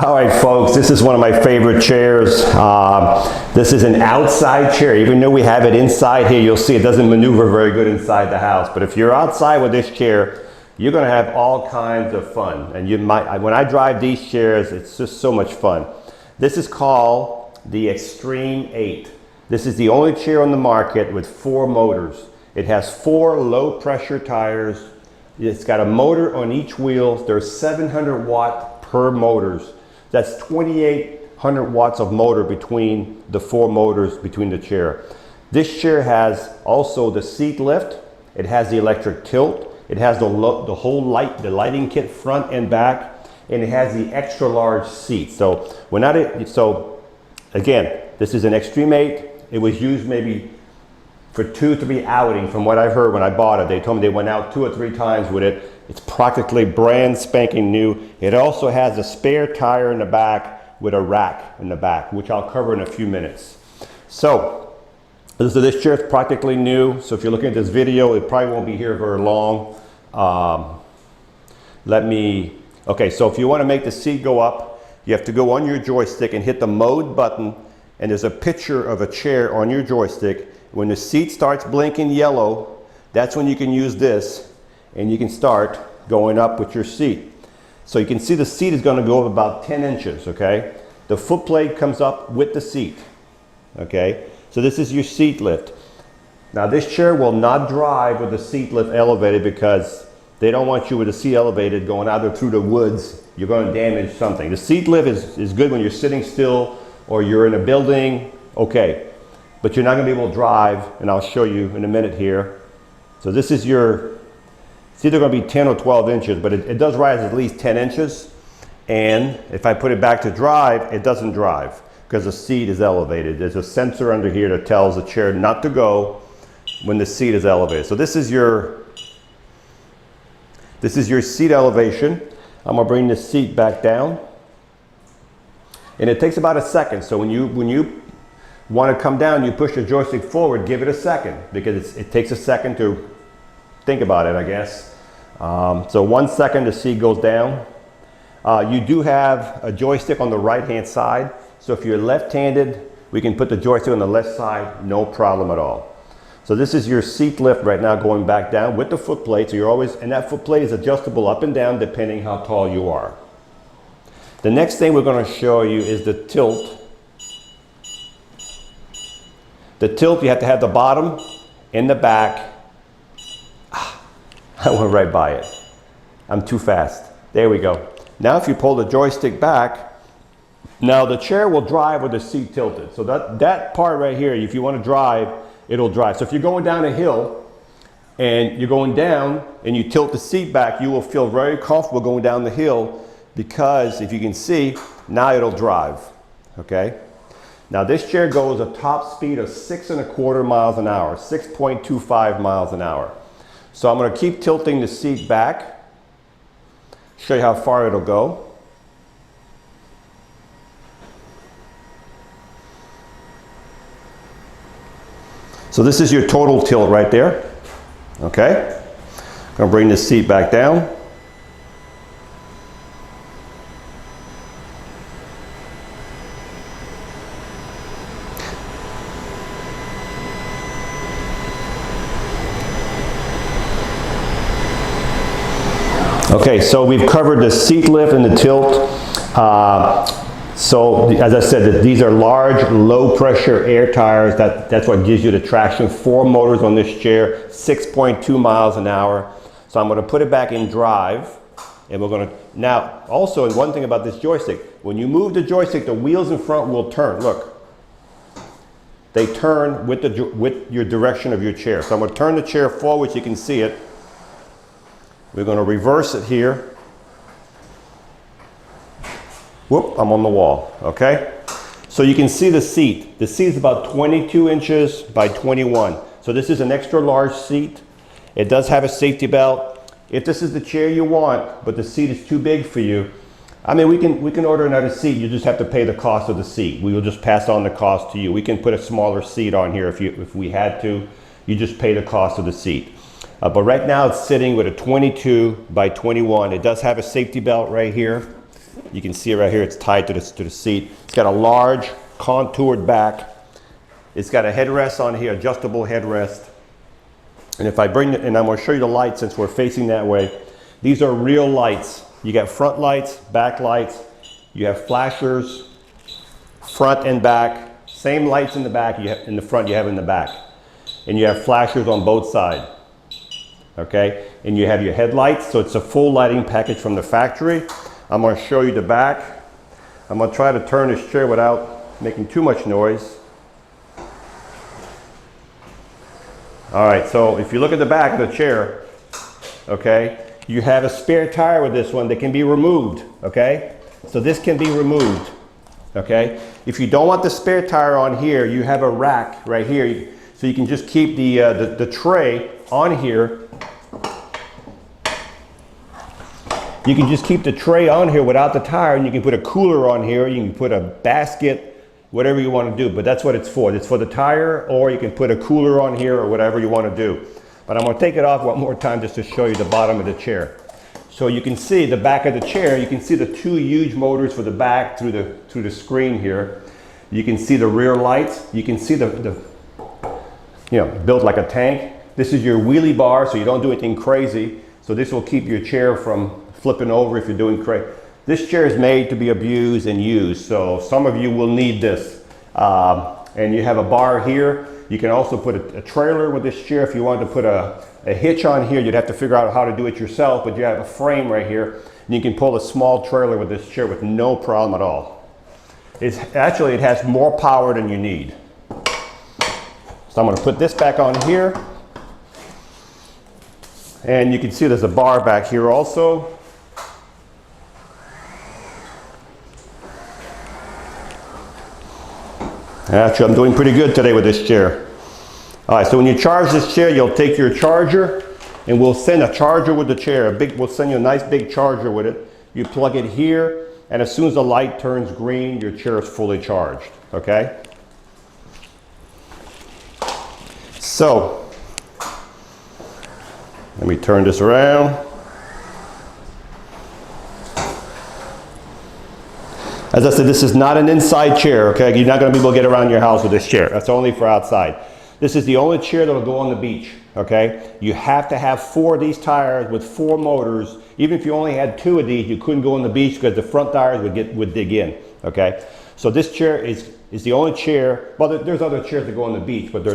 All right, folks, this is one of my favorite chairs. This is an outside chair. Even though we have it inside here, you'll see it doesn't maneuver very good inside the house. But if you're outside with this chair, you're going to have all kinds of fun. And you might, when I drive these chairs, it's just so much fun. This is called the Extreme 8. This is the only chair on the market with 4 motors. It has 4 low pressure tires. It's got a motor on each wheel. There's 700 watt per motors. That's 2,800 watts of motor between the 4 motors between the chair. This chair has also the seat lift. It has the electric tilt. It has the whole lighting kit front and back, and it has the extra large seat. So again, this is an Extreme 8. It was used maybe for 2-3 outings from what I've heard when I bought it. They told me they went out 2 or 3 times with it. It's practically brand spanking new. It also has a spare tire in the back with a rack in the back, which I'll cover in a few minutes. So this chair is practically new. So if you're looking at this video, it probably won't be here very long. Okay, so if you want to make the seat go up, you have to go on your joystick and hit the mode button, and there's a picture of a chair on your joystick. When the seat starts blinking yellow, that's when you can use this, and you can start going up with your seat. So you can see the seat is going to go up about 10 inches, okay? The foot plate comes up with the seat, okay? So this is your seat lift. Now this chair will not drive with the seat lift elevated because they don't want you with the seat elevated going out there through the woods. You're going to damage something. The seat lift is good when you're sitting still or you're in a building, okay. But you're not going to be able to drive, and I'll show you in a minute here. So this is it's either going to be 10 or 12 inches, but it does rise at least 10 inches. And if I put it back to drive, it doesn't drive because the seat is elevated. There's a sensor under here that tells the chair not to go when the seat is elevated. So this is your seat elevation. I'm going to bring the seat back down. And it takes about a second. So when you want to come down, you push the joystick forward, give it a second, because it takes a second to think about it, I guess. So 1 second, the seat goes down. You do have a joystick on the right-hand side. So if you're left-handed, we can put the joystick on the left side, no problem at all. So this is your seat lift right now going back down with the foot plate. So you're always, and that foot plate is adjustable up and down depending how tall you are. The next thing we're going to show you is the tilt. The tilt, you have to have the bottom and the back. I went right by it. I'm too fast. There we go. Now if you pull the joystick back, now the chair will drive with the seat tilted. So that part right here, if you want to drive, it'll drive. So if you're going down a hill and you're going down and you tilt the seat back, you will feel very comfortable going down the hill because if you can see, now it'll drive, okay? Now this chair goes a top speed of 6.25 miles an hour, 6.25 miles an hour. So I'm going to keep tilting the seat back, show you how far it'll go. So this is your total tilt right there, okay? I'm going to bring the seat back down. Okay, so we've covered the seat lift and the tilt. So as I said, these are large, low pressure air tires. That's what gives you the traction. 4 motors on this chair, 6.2 miles an hour. So I'm going to put it back in drive. And we're going to, now also one thing about this joystick, when you move the joystick, the wheels in front will turn. Look, they turn with your direction of your chair. So I'm going to turn the chair forward so you can see it. We're going to reverse it here. Whoop, I'm on the wall, okay? So you can see the seat. The seat is about 22 inches by 21. So this is an extra large seat. It does have a safety belt. If this is the chair you want, but the seat is too big for you, I mean, we can order another seat. You just have to pay the cost of the seat. We will just pass on the cost to you. We can put a smaller seat on here if we had to. You just pay the cost of the seat. But right now it's sitting with a 22 by 21. It does have a safety belt right here. You can see it right here, it's tied to the seat. It's got a large contoured back. It's got a headrest on here, adjustable headrest. And if I bring it, and I'm going to show you the lights since we're facing that way. These are real lights. You got front lights, back lights. You have flashers, front and back. Same lights in the back you have in the front you have in the back. And you have flashers on both sides. Okay? And you have your headlights, so it's a full lighting package from the factory. I'm going to show you the back. I'm going to try to turn this chair without making too much noise. All right, so if you look at the back of the chair, okay, you have a spare tire with this one that can be removed, okay? So this can be removed, okay? If you don't want the spare tire on here, you have a rack right here, so you can just keep the tray on here. You can just keep the tray on here without the tire, and you can put a cooler on here, you can put a basket, whatever you want to do, but that's what it's for. It's for the tire, or you can put a cooler on here or whatever you want to do. But I'm going to take it off one more time just to show you the bottom of the chair. So you can see the back of the chair, you can see the two huge motors for the back through the screen here. You can see the rear lights. You can see the you know, built like a tank. This is your wheelie bar, so you don't do anything crazy. So this will keep your chair from flipping over if you're doing crazy. This chair is made to be abused and used, so some of you will need this. And you have a bar here. You can also put a trailer with this chair. If you wanted to put a hitch on here, you'd have to figure out how to do it yourself, but you have a frame right here, and you can pull a small trailer with this chair with no problem at all. It has more power than you need. So I'm going to put this back on here. And you can see there's a bar back here also. Actually, I'm doing pretty good today with this chair. All right, so when you charge this chair, you'll take your charger, and we'll send a charger with the chair. We'll send you a nice big charger with it. You plug it here, and as soon as the light turns green, your chair is fully charged, okay? So, let me turn this around. As I said, this is not an inside chair, okay? You're not going to be able to get around your house with this chair. That's only for outside. This is the only chair that will go on the beach, okay? You have to have 4 of these tires with 4 motors. Even if you only had 2 of these, you couldn't go on the beach because the front tires would dig in, okay? So this chair is the only chair. Well, there's other chairs that go on the beach, but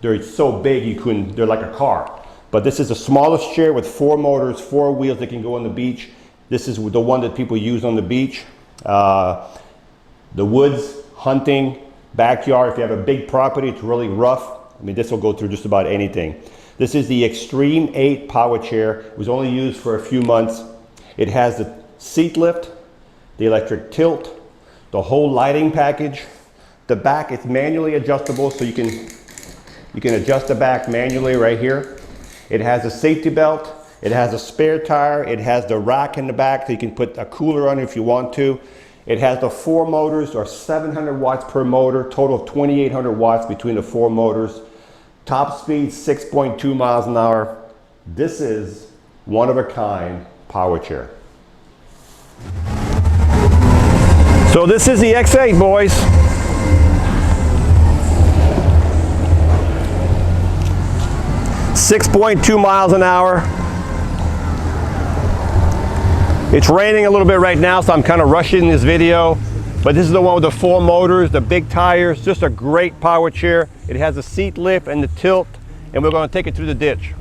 they're so big you couldn't. They're like a car. But this is the smallest chair with 4 motors, 4 wheels that can go on the beach. This is the one that people use on the beach. The woods, hunting, backyard. If you have a big property, it's really rough. I mean, this will go through just about anything. This is the Extreme 8 power chair. It was only used for a few months. It has the seat lift, the electric tilt, the whole lighting package. The back is manually adjustable, so you can adjust the back manually right here. It has a safety belt. It has a spare tire. It has the rack in the back, so you can put a cooler on it if you want to. It has the 4 motors, or 700 watts per motor, total of 2,800 watts between the 4 motors. Top speed, 6.2 miles an hour. This is one-of-a-kind power chair. So this is the X8, boys. .2 miles an hour. It's raining a little bit right now, so I'm kind of rushing this video. But this is the one with the 4 motors, the big tires, just a great power chair. It has a seat lift and the tilt, and we're going to take it through the ditch.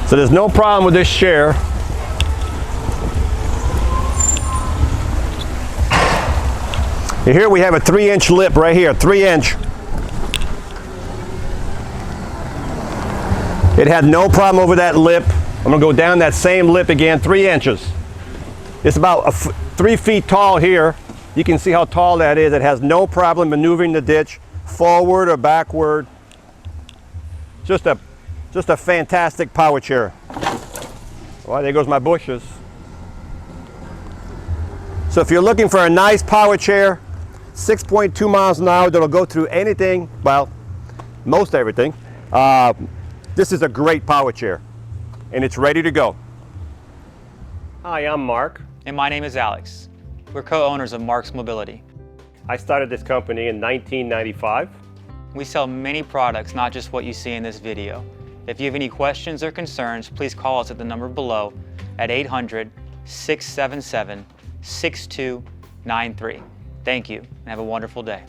So there's no problem with this chair. Here we have a 3-inch lip right here, 3-inch. It had no problem over that lip. I'm gonna go down that same lip again, 3 inches. It's about 3 feet tall here. You can see how tall that is. It has no problem maneuvering the ditch, forward or backward. Just a fantastic power chair. Well, there goes my bushes. So if you're looking for a nice power chair, 6.2 miles an hour that'll go through anything, well, most everything, this is a great power chair, and it's ready to go. Hi, I'm Mark. And my name is Alex. We're co-owners of Marc's Mobility. I started this company in 1995. We sell many products, not just what you see in this video. If you have any questions or concerns, please call us at the number below at 800-677-6293. Thank you, and have a wonderful day.